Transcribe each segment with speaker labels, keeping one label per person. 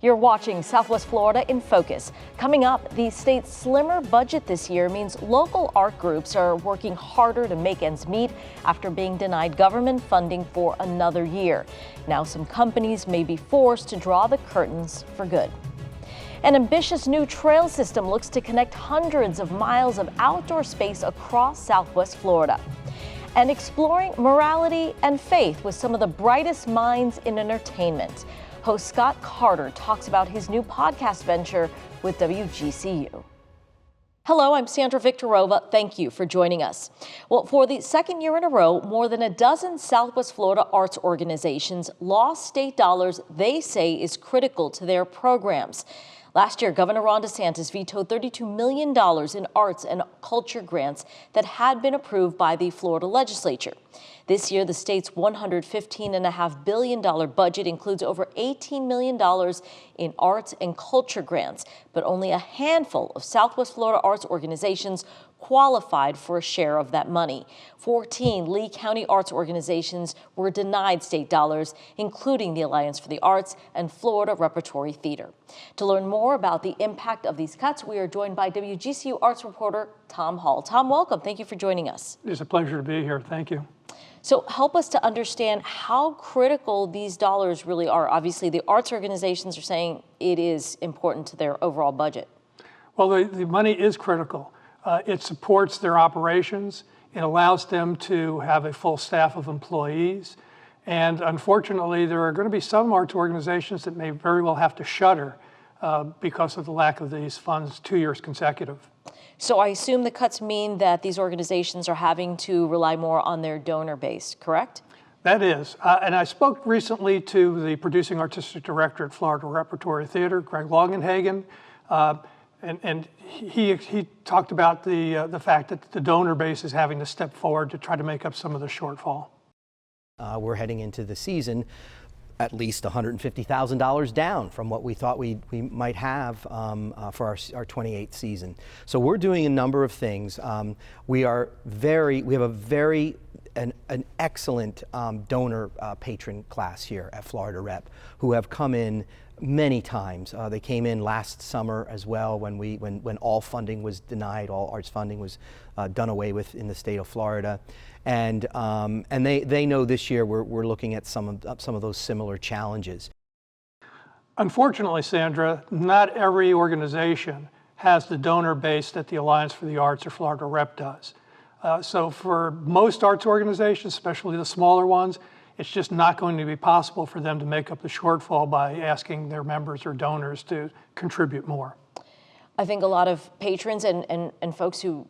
Speaker 1: You're watching Southwest Florida in Focus. Coming up, the state's slimmer budget this year means local art groups are working harder to make ends meet after being denied government funding for another year. Now some companies may be forced to draw the curtains for good. An ambitious new trail system looks to connect hundreds of miles of outdoor space across Southwest Florida. And exploring morality and faith with some of the brightest minds in entertainment. Host Scott Carter talks about his new podcast venture with WGCU. Hello, I'm Sandra Victorova. Thank you for joining us. Well, for the second year in a row, more than a dozen Southwest Florida arts organizations lost state dollars they say is critical to their programs. Last year, Governor Ron DeSantis vetoed $32 million in arts and culture grants that had been approved by the Florida Legislature. This year, the state's $115.5 billion budget includes over $18 million in arts and culture grants, but only a handful of Southwest Florida arts organizations qualified for a share of that money. 14 Lee County arts organizations were denied state dollars, including the Alliance for the Arts and Florida Repertory Theater. To learn more about the impact of these cuts, we are joined by WGCU arts reporter Tom Hall. Tom, welcome. Thank you for joining us.
Speaker 2: It's a pleasure to be here. Thank you.
Speaker 1: So help us to understand how critical these dollars really are. Obviously, the arts organizations are saying it is important to their overall budget.
Speaker 2: Well, the money is critical. It supports their operations. It allows them to have a full staff of employees. And unfortunately, there are going to be some arts organizations that may very well have to shutter because of the lack of these funds 2 years consecutive.
Speaker 1: So I assume the cuts mean that these organizations are having to rely more on their donor base, correct?
Speaker 2: That is. And I spoke recently to the producing artistic director at Florida Repertory Theater, Greg Longenhagen, and he talked about the fact that the donor base is having to step forward to try to make up some of the shortfall.
Speaker 3: We're heading into the season at least $150,000 down from what we thought we might have for our 28th season. So we're doing a number of things. We have an excellent donor patron class here at Florida Rep who have come in many times. They came in last summer as well when all funding was denied, all arts funding was done away with in the state of Florida. And they know this year we're looking at some of those similar challenges.
Speaker 2: Unfortunately, Sandra, not every organization has the donor base that the Alliance for the Arts or Florida Rep does. So for most arts organizations, especially the smaller ones, it's just not going to be possible for them to make up the shortfall by asking their members or donors to contribute more.
Speaker 1: I think a lot of patrons and folks who,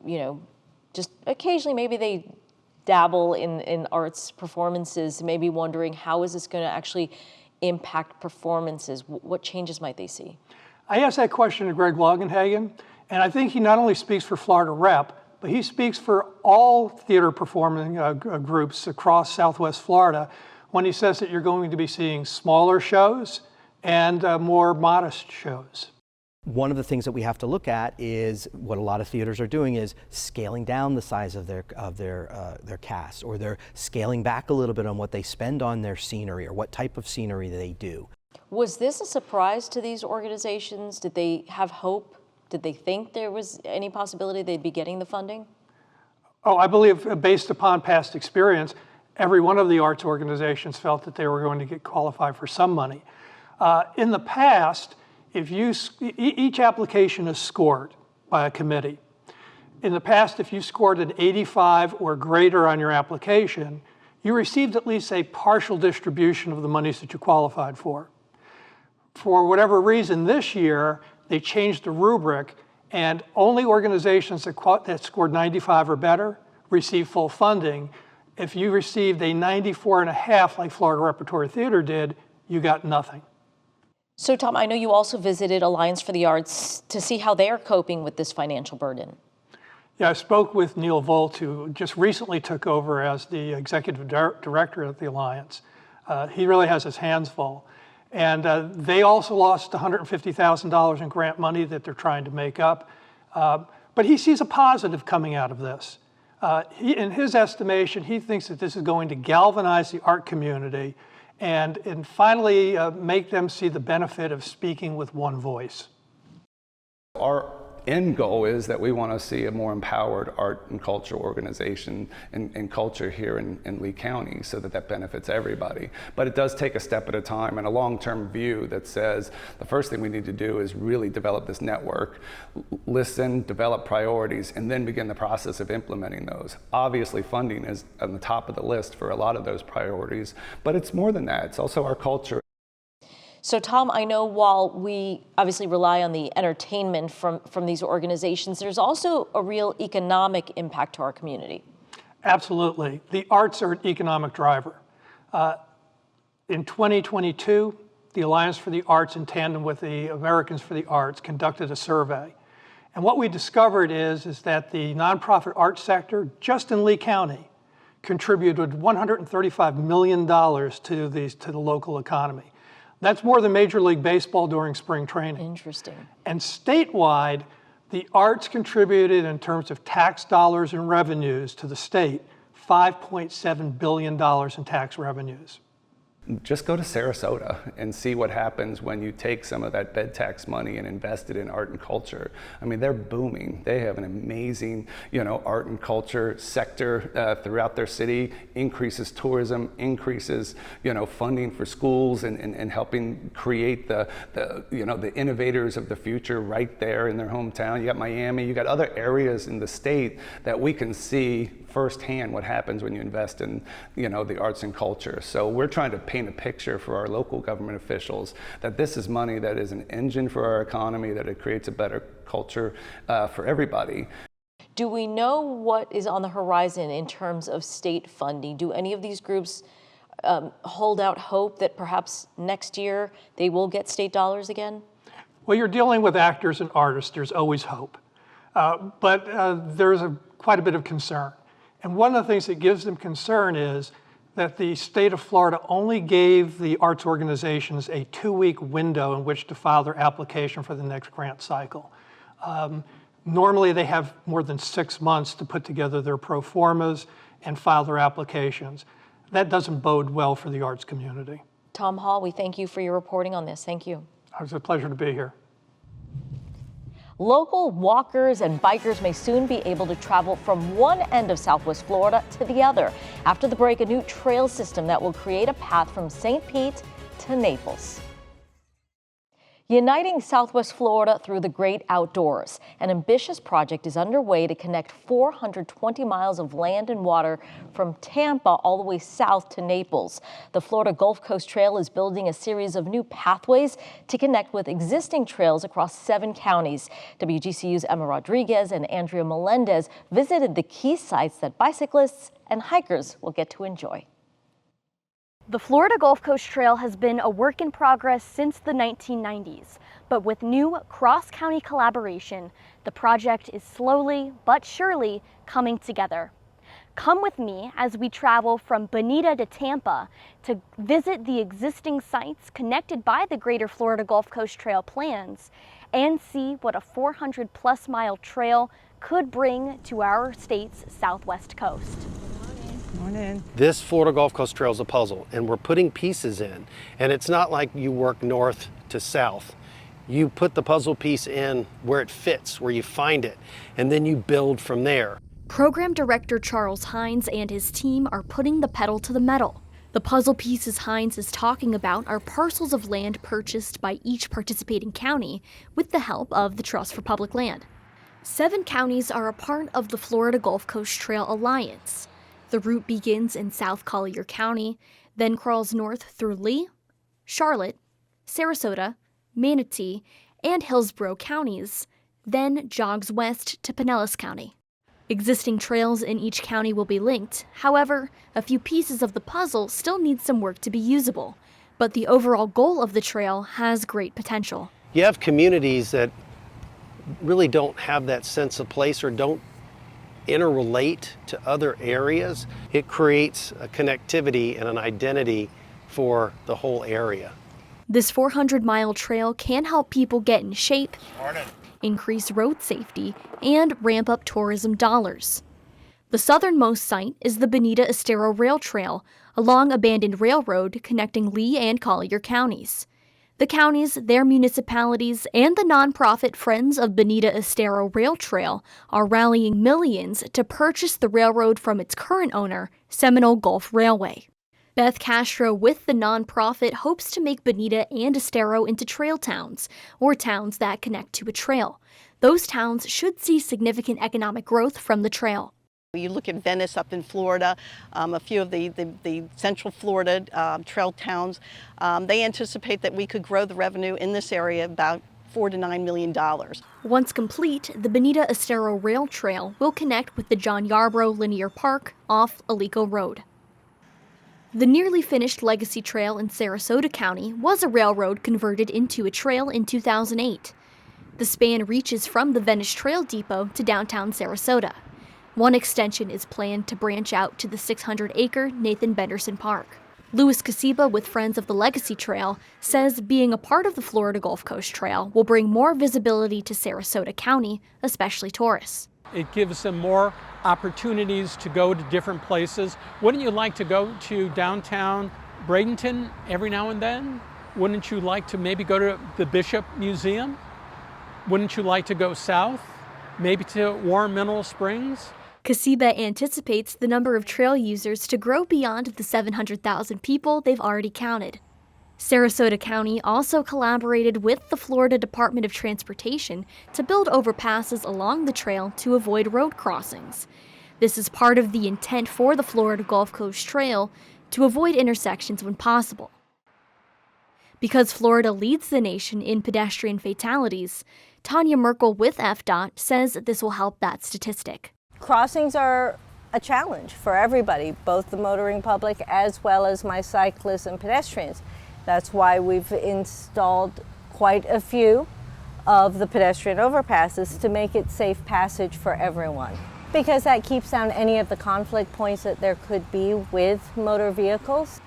Speaker 1: just occasionally maybe they dabble in arts performances, maybe wondering how is this going to actually impact performances? What changes might they see?
Speaker 2: I asked that question to Greg Longenhagen, and I think he not only speaks for Florida Rep, but he speaks for all theater performing groups across Southwest Florida when he says that you're going to be seeing smaller shows and more modest shows.
Speaker 3: One of the things that we have to look at is what a lot of theaters are doing is scaling down the size of their cast, or they're scaling back a little bit on what they spend on their scenery or what type of scenery they do.
Speaker 1: Was this a surprise to these organizations? Did they have hope? Did they think there was any possibility they'd be getting the funding?
Speaker 2: Oh, I believe based upon past experience, every one of the arts organizations felt that they were going to get qualified for some money. In the past, each application is scored by a committee. In the past, if you scored an 85 or greater on your application, you received at least a partial distribution of the monies that you qualified for. For whatever reason, this year, they changed the rubric, and only organizations that scored 95 or better receive full funding. If you received a 94.5 like Florida Repertory Theater did, you got nothing.
Speaker 1: So Tom, I know you also visited Alliance for the Arts to see how they're coping with this financial burden.
Speaker 2: Yeah, I spoke with Neil Volt, who just recently took over as the executive director of the Alliance. He really has his hands full. And they also lost $150,000 in grant money that they're trying to make up. But he sees a positive coming out of this. In his estimation, he thinks that this is going to galvanize the art community and finally make them see the benefit of speaking with one voice.
Speaker 4: Our end goal is that we want to see a more empowered art and culture organization and culture here in Lee County so that benefits everybody. But it does take a step at a time and a long-term view that says the first thing we need to do is really develop this network, listen, develop priorities, and then begin the process of implementing those. Obviously, funding is on the top of the list for a lot of those priorities, but it's more than that. It's also our culture.
Speaker 1: So, Tom, I know while we obviously rely on the entertainment from these organizations, there's also a real economic impact to our community.
Speaker 2: Absolutely. The arts are an economic driver. In 2022, the Alliance for the Arts, in tandem with the Americans for the Arts, conducted a survey. And what we discovered is that the nonprofit arts sector, just in Lee County, contributed $135 million to the local economy. That's more than Major League Baseball during spring training.
Speaker 1: Interesting.
Speaker 2: And statewide, the arts contributed in terms of tax dollars and revenues to the state, $5.7 billion in tax revenues.
Speaker 4: Just go to Sarasota and see what happens when you take some of that bed tax money and invest it in art and culture. I mean, they're booming. They have an amazing, art and culture sector throughout their city, increases tourism, increases, funding for schools and helping create the innovators of the future right there in their hometown. You got Miami, you got other areas in the state that we can see firsthand what happens when you invest in, the arts and culture. So we're trying to paint a picture for our local government officials that this is money that is an engine for our economy, that it creates a better culture for everybody.
Speaker 1: Do we know what is on the horizon in terms of state funding? Do any of these groups hold out hope that perhaps next year they will get state dollars again?
Speaker 2: Well, you're dealing with actors and artists. There's always hope. But there's quite a bit of concern. And one of the things that gives them concern is that the state of Florida only gave the arts organizations a 2-week window in which to file their application for the next grant cycle. Normally they have more than 6 months to put together their pro formas and file their applications. That doesn't bode well for the arts community.
Speaker 1: Tom Hall, we thank you for your reporting on this. Thank you.
Speaker 2: It was a pleasure to be here.
Speaker 1: Local walkers and bikers may soon be able to travel from one end of Southwest Florida to the other. After the break, a new trail system that will create a path from St. Pete to Naples. Uniting Southwest Florida through the great outdoors. An ambitious project is underway to connect 420 miles of land and water from Tampa all the way south to Naples. The Florida Gulf Coast Trail is building a series of new pathways to connect with existing trails across 7 counties. WGCU's Emma Rodriguez and Andrea Melendez visited the key sites that bicyclists and hikers will get to enjoy.
Speaker 5: The Florida Gulf Coast Trail has been a work in progress since the 1990s, but with new cross-county collaboration, the project is slowly but surely coming together. Come with me as we travel from Bonita to Tampa to visit the existing sites connected by the Greater Florida Gulf Coast Trail plans and see what a 400-plus mile trail could bring to our state's southwest coast.
Speaker 6: Morning. This Florida Gulf Coast Trail is a puzzle, and we're putting pieces in. And it's not like you work north to south. You put the puzzle piece in where it fits, where you find it, and then you build from there.
Speaker 5: Program Director Charles Hines and his team are putting the pedal to the metal. The puzzle pieces Hines is talking about are parcels of land purchased by each participating county with the help of the Trust for Public Land. 7 counties are a part of the Florida Gulf Coast Trail Alliance. The route begins in South Collier County, then crawls north through Lee, Charlotte, Sarasota, Manatee, and Hillsborough counties, then jogs west to Pinellas County. Existing trails in each county will be linked. However, a few pieces of the puzzle still need some work to be usable, but the overall goal of the trail has great potential.
Speaker 6: You have communities that really don't have that sense of place or don't interrelate to other areas. It creates a connectivity and an identity for the whole area.
Speaker 5: This 400-mile trail can help people get in shape, increase road safety, and ramp up tourism dollars. The southernmost site is the Bonita Estero Rail Trail, a long abandoned railroad connecting Lee and Collier counties. The counties, their municipalities, and the nonprofit Friends of Bonita Estero Rail Trail are rallying millions to purchase the railroad from its current owner, Seminole Gulf Railway. Beth Castro with the nonprofit hopes to make Bonita and Estero into trail towns, or towns that connect to a trail. Those towns should see significant economic growth from the trail.
Speaker 7: You look at Venice up in Florida, a few of the central Florida trail towns, they anticipate that we could grow the revenue in this area about $4 to $9 million.
Speaker 5: Once complete, the Bonita Estero Rail Trail will connect with the John Yarbrough Linear Park off Alico Road. The nearly finished Legacy Trail in Sarasota County was a railroad converted into a trail in 2008. The span reaches from the Venice Trail Depot to downtown Sarasota. One extension is planned to branch out to the 600-acre Nathan Benderson Park. Louis Casiba with Friends of the Legacy Trail says being a part of the Florida Gulf Coast Trail will bring more visibility to Sarasota County, especially tourists.
Speaker 8: It gives them more opportunities to go to different places. Wouldn't you like to go to downtown Bradenton every now and then? Wouldn't you like to maybe go to the Bishop Museum? Wouldn't you like to go south, maybe to Warren Mineral Springs?
Speaker 5: Casiba anticipates the number of trail users to grow beyond the 700,000 people they've already counted. Sarasota County also collaborated with the Florida Department of Transportation to build overpasses along the trail to avoid road crossings. This is part of the intent for the Florida Gulf Coast Trail to avoid intersections when possible. Because Florida leads the nation in pedestrian fatalities, Tanya Merkel with FDOT says this will help that statistic.
Speaker 9: Crossings are a challenge for everybody, both the motoring public as well as my cyclists and pedestrians. That's why we've installed quite a few of the pedestrian overpasses to make it safe passage for everyone. Because that keeps down any of the conflict points that there could be with motor vehicles.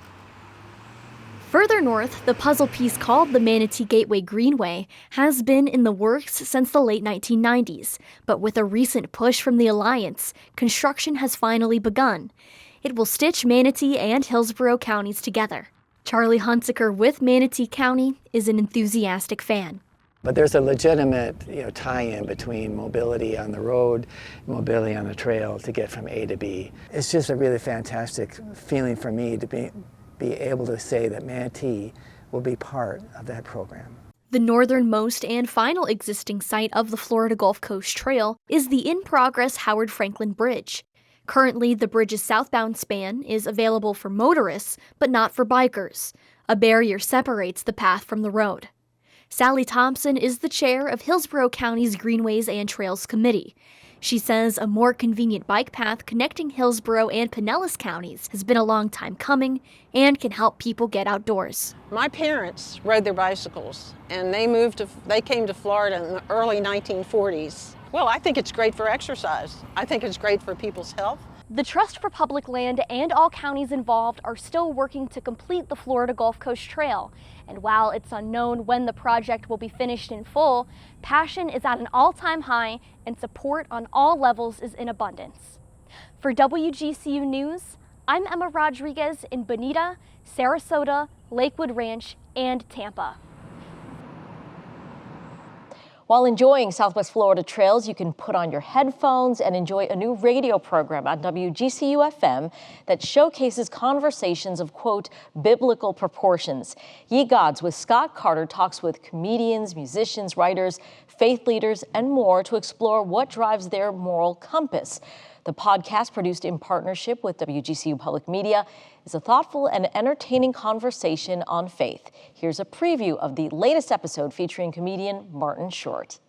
Speaker 5: Further north, the puzzle piece called the Manatee Gateway Greenway has been in the works since the late 1990s, but with a recent push from the Alliance, construction has finally begun. It will stitch Manatee and Hillsborough counties together. Charlie Hunsaker with Manatee County is an enthusiastic fan.
Speaker 10: But there's a legitimate, tie-in between mobility on the road, mobility on the trail to get from A to B. It's just a really fantastic feeling for me to be able to say that Manatee will be part of that program.
Speaker 5: The northernmost and final existing site of the Florida Gulf Coast Trail is the in-progress Howard Franklin Bridge. Currently, the bridge's southbound span is available for motorists, but not for bikers. A barrier separates the path from the road. Sally Thompson is the chair of Hillsborough County's Greenways and Trails Committee. She says a more convenient bike path connecting Hillsborough and Pinellas counties has been a long time coming and can help people get outdoors.
Speaker 11: My parents rode their bicycles and they came to Florida in the early 1940s. Well, I think it's great for exercise. I think it's great for people's health.
Speaker 5: The Trust for Public Land and all counties involved are still working to complete the Florida Gulf Coast Trail. And while it's unknown when the project will be finished in full, passion is at an all-time high and support on all levels is in abundance. For WGCU News, I'm Emma Rodriguez in Bonita, Sarasota, Lakewood Ranch, and Tampa.
Speaker 1: While enjoying Southwest Florida trails, you can put on your headphones and enjoy a new radio program on WGCU FM that showcases conversations of, quote, biblical proportions. Ye Gods with Scott Carter talks with comedians, musicians, writers, faith leaders, and more to explore what drives their moral compass. The podcast, produced in partnership with WGCU Public Media, is a thoughtful and entertaining conversation on faith. Here's a preview of the latest episode featuring comedian Martin Short.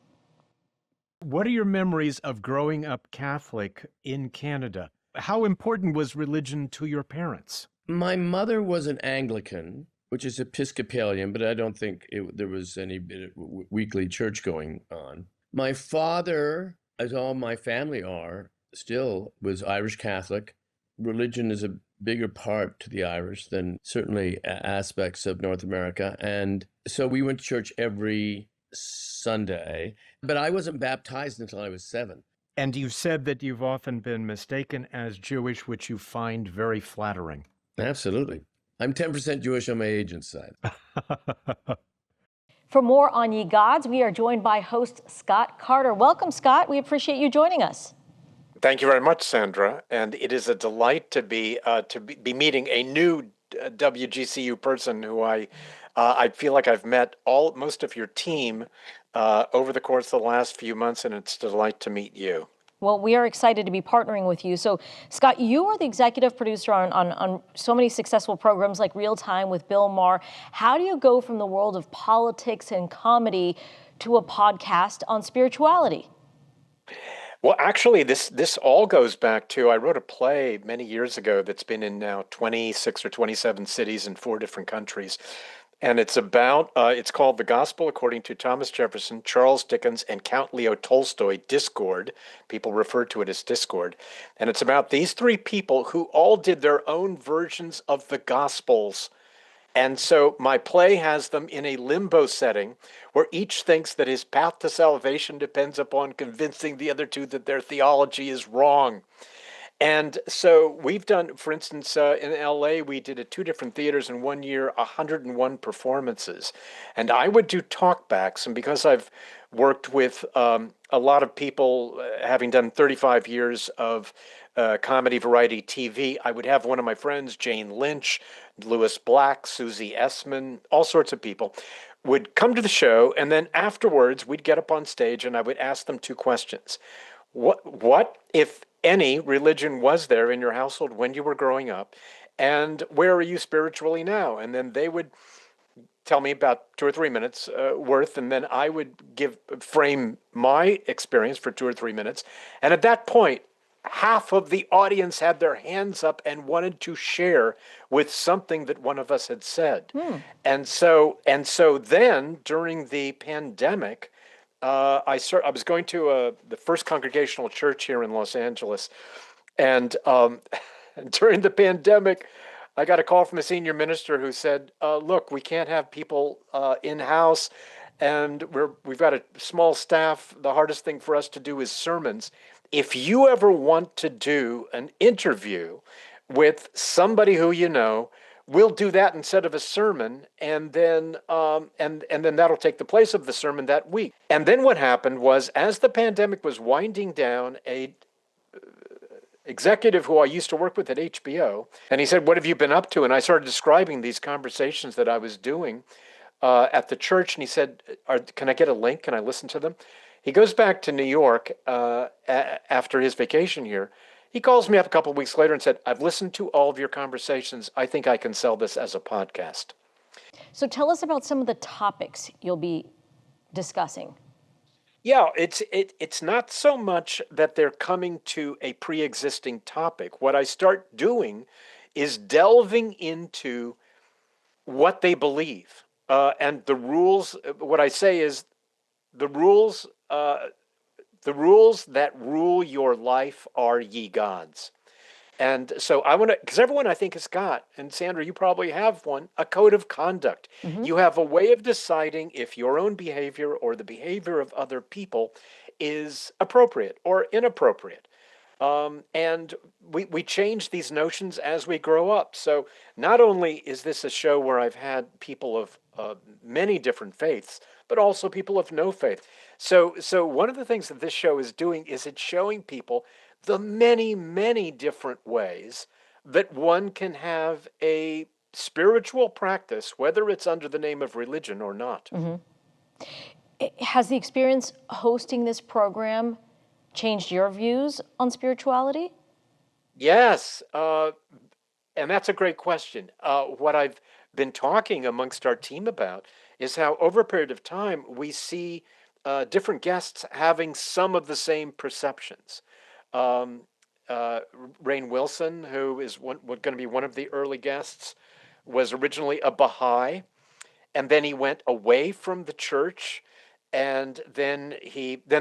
Speaker 12: What are your memories of growing up Catholic in Canada? How important was religion to your parents?
Speaker 13: My mother was an Anglican, which is Episcopalian, but I don't think there was any bit of weekly church going on. My father, as all my family are, still was Irish Catholic. Religion is a bigger part to the Irish than certainly aspects of North America. And so we went to church every Sunday, but I wasn't baptized until I was 7.
Speaker 12: And you said that you've often been mistaken as Jewish, which you find very flattering.
Speaker 13: Absolutely. I'm 10% Jewish on my agent's side.
Speaker 1: For more on Ye Gods, we are joined by host Scott Carter. Welcome, Scott. We appreciate you joining us.
Speaker 14: Thank you very much, Sandra. And it is a delight to be meeting a new WGCU person who I feel like I've met most of your team over the course of the last few months, and it's a delight to meet you.
Speaker 1: Well, we are excited to be partnering with you. So, Scott, you are the executive producer on so many successful programs like Real Time with Bill Maher. How do you go from the world of politics and comedy to a podcast on spirituality?
Speaker 14: Well, actually, this all goes back to, I wrote a play many years ago that's been in now 26 or 27 cities in 4 different countries. And it's called The Gospel According to Thomas Jefferson, Charles Dickens, and Count Leo Tolstoy, Discord. People refer to it as Discord. And it's about these 3 people who all did their own versions of the Gospels. And so my play has them in a limbo setting where each thinks that his path to salvation depends upon convincing the other 2 that their theology is wrong. And so we've done, for instance, in LA, we did at 2 different theaters in 1 year, 101 performances. And I would do talkbacks. And because I've worked with a lot of people, having done 35 years of comedy variety TV, I would have one of my friends, Jane Lynch, Lewis Black, Susie Essman, all sorts of people, would come to the show. And then afterwards, we'd get up on stage and I would ask them 2 questions. What, if any, religion was there in your household when you were growing up, and where are you spiritually now? And then they would tell me about 2 or 3 minutes worth, and then I would frame my experience for 2 or 3 minutes. And at that point, half of the audience had their hands up and wanted to share with something that one of us had said. And so then during the pandemic, I was going to the First Congregational Church here in Los Angeles, and during the pandemic, I got a call from a senior minister who said, "Look, we can't have people in-house, and we've got a small staff. The hardest thing for us to do is sermons. If you ever want to do an interview with somebody who you know, we'll do that instead of a sermon, and then then that'll take the place of the sermon that week." And then what happened was, as the pandemic was winding down, a executive who I used to work with at HBO, and he said, "What have you been up to?" And I started describing these conversations that I was doing at the church, and he said, "Can I get a link? Can I listen to them?" He goes back to New York after his vacation here. He calls me up a couple of weeks later and said, "I've listened to all of your conversations. I think I can sell this as a podcast."
Speaker 1: So tell us about some of the topics you'll be discussing.
Speaker 14: Yeah, it's not so much that they're coming to a pre-existing topic. What I start doing is delving into what they believe and the rules. What I say is the rules that rule your life are ye gods. And so I want to, because everyone I think has got, and Sandra, you probably have one, a code of conduct. You have a way of deciding if your own behavior or the behavior of other people is appropriate or inappropriate. And we change these notions as we grow up. So not only is this a show where I've had people of many different faiths, but also people of no faith. So one of the things that this show is doing is it's showing people the many, many different ways that one can have a spiritual practice, whether it's under the name of religion or not.
Speaker 1: Has the experience hosting this program changed your views on spirituality?
Speaker 14: Yes, and that's a great question. What I've been talking amongst our team about is how over a period of time we see different guests having some of the same perceptions. Rainn Wilson, who is going to be one of the early guests, was originally a Baha'i, and then he went away from the church, and then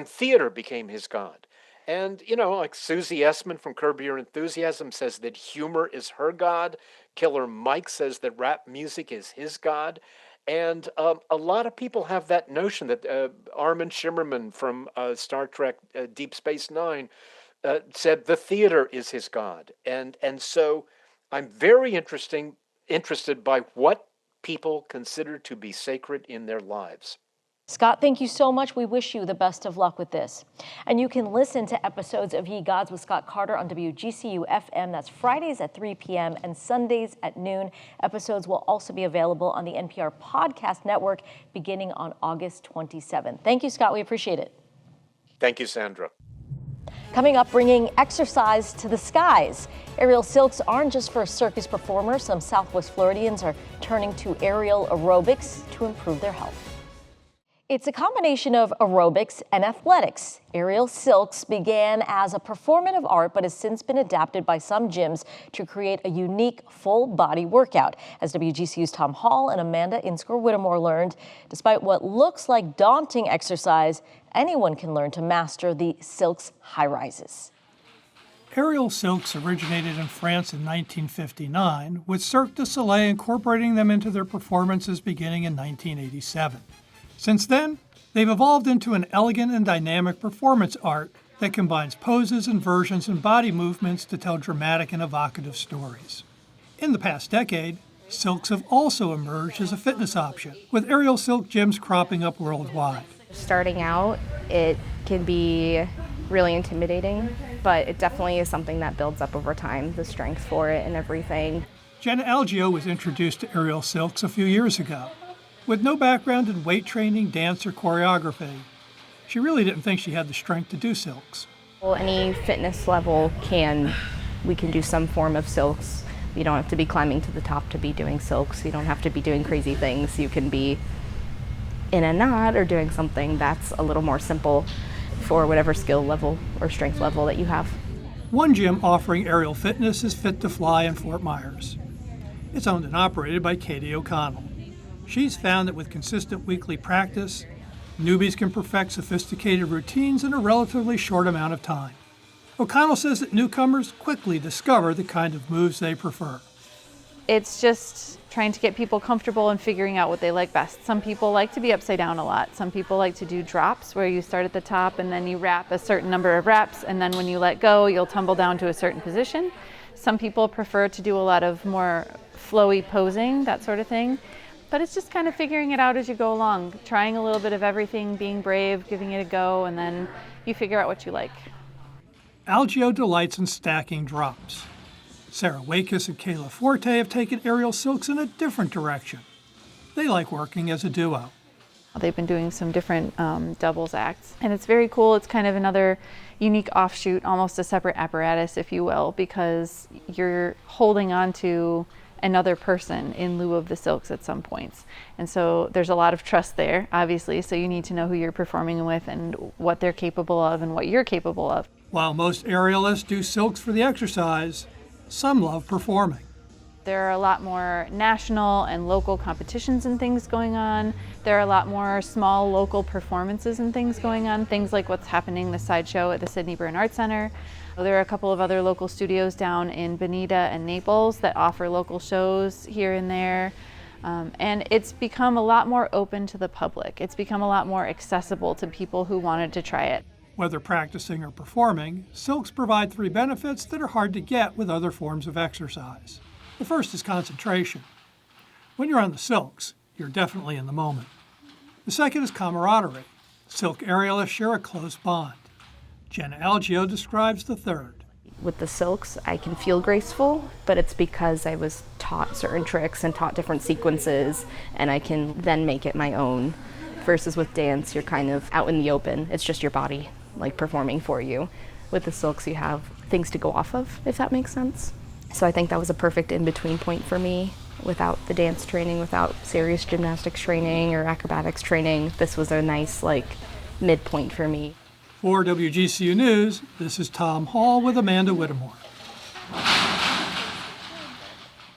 Speaker 14: theater became his god. And, like Susie Essman from Curb Your Enthusiasm says that humor is her god. Killer Mike says that rap music is his god. And a lot of people have that notion that Armin Shimmerman from Star Trek Deep Space Nine said the theater is his god. And so I'm very interested by what people consider to be sacred in their lives.
Speaker 1: Scott, thank you so much. We wish you the best of luck with this. And you can listen to episodes of Ye Gods with Scott Carter on WGCU FM. That's Fridays at 3 p.m. and Sundays at noon. Episodes will also be available on the NPR Podcast Network beginning on August 27th. Thank you, Scott. We appreciate it.
Speaker 14: Thank you, Sandra.
Speaker 1: Coming up, bringing exercise to the skies. Aerial silks aren't just for circus performers. Some Southwest Floridians are turning to aerial aerobics to improve their health. It's a combination of aerobics and athletics. Aerial silks began as a performative art, but has since been adapted by some gyms to create a unique full-body workout. As WGCU's Tom Hall and Amanda Insker-Whittemore learned, despite what looks like daunting exercise, anyone can learn to master the silk's high rises.
Speaker 2: Aerial silks originated in France in 1959, with Cirque du Soleil incorporating them into their performances beginning in 1987. Since then, they've evolved into an elegant and dynamic performance art that combines poses, inversions, and body movements to tell dramatic and evocative stories. In the past decade, silks have also emerged as a fitness option, with aerial silk gyms cropping up worldwide.
Speaker 15: Starting out, it can be really intimidating, but it definitely is something that builds up over time, the strength for it and everything.
Speaker 2: Jenna Algio was introduced to aerial silks a few years ago. With no background in weight training, dance, or choreography, she really didn't think she had the strength to do silks.
Speaker 15: Well, any fitness level we can do some form of silks. You don't have to be climbing to the top to be doing silks. You don't have to be doing crazy things. You can be in a knot or doing something that's a little more simple for whatever skill level or strength level that you have.
Speaker 2: One gym offering aerial fitness is Fit to Fly in Fort Myers. It's owned and operated by Katie O'Connell. She's found that with consistent weekly practice, newbies can perfect sophisticated routines in a relatively short amount of time. O'Connell says that newcomers quickly discover the kind of moves they prefer.
Speaker 16: It's just trying to get people comfortable and figuring out what they like best. Some people like to be upside down a lot. Some people like to do drops where you start at the top and then you wrap a certain number of reps, and then when you let go, you'll tumble down to a certain position. Some people prefer to do a lot of more flowy posing, that sort of thing. But it's just kind of figuring it out as you go along, trying a little bit of everything, being brave, giving it a go, and then you figure out what you like.
Speaker 2: Algio delights in stacking drops. Sarah Wakis and Kayla Forte have taken aerial silks in a different direction. They like working as a duo.
Speaker 16: They've been doing some different doubles acts, and it's very cool. It's kind of another unique offshoot, almost a separate apparatus, if you will, because you're holding on to another person in lieu of the silks at some points. And so there's a lot of trust there, obviously, so you need to know who you're performing with and what they're capable of and what you're capable of.
Speaker 2: While most aerialists do silks for the exercise, some love performing.
Speaker 16: There are a lot more national and local competitions and things going on. There are a lot more small local performances and things going on, things like what's happening the sideshow at the Sidney Byrne Art Center. There are a couple of other local studios down in Bonita and Naples that offer local shows here and there. And it's become a lot more open to the public. It's become a lot more accessible to people who wanted to try it.
Speaker 2: Whether practicing or performing, silks provide 3 benefits that are hard to get with other forms of exercise. The first is concentration. When you're on the silks, you're definitely in the moment. The second is camaraderie. Silk aerialists share a close bond. Jenna Algio describes the third.
Speaker 15: With the silks, I can feel graceful, but it's because I was taught certain tricks and taught different sequences, and I can then make it my own. Versus with dance, you're kind of out in the open. It's just your body, like, performing for you. With the silks, you have things to go off of, if that makes sense. So I think that was a perfect in-between point for me. Without the dance training, without serious gymnastics training or acrobatics training, this was a nice, midpoint for me.
Speaker 2: For WGCU News, this is Tom Hall with Amanda Whittemore.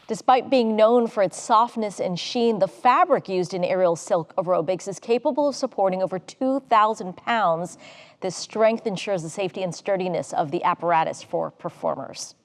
Speaker 1: Despite being known for its softness and sheen, the fabric used in aerial silk aerobics is capable of supporting over 2,000 pounds. This strength ensures the safety and sturdiness of the apparatus for performers.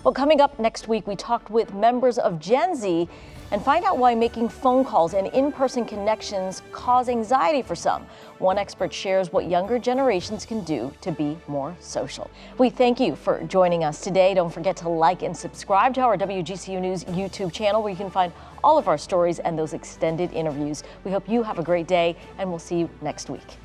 Speaker 1: Well, coming up next week, we talked with members of Gen Z and find out why making phone calls and in-person connections cause anxiety for some. One expert shares what younger generations can do to be more social. We thank you for joining us today. Don't forget to like and subscribe to our WGCU News YouTube channel, where you can find all of our stories and those extended interviews. We hope you have a great day, and we'll see you next week.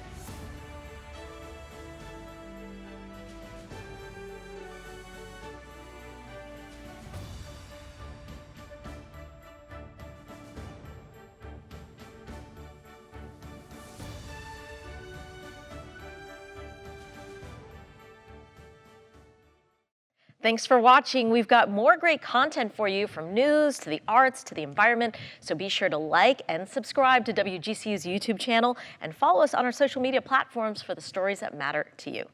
Speaker 1: Thanks for watching. We've got more great content for you, from news to the arts to the environment. So be sure to like and subscribe to WGCU's YouTube channel and follow us on our social media platforms for the stories that matter to you.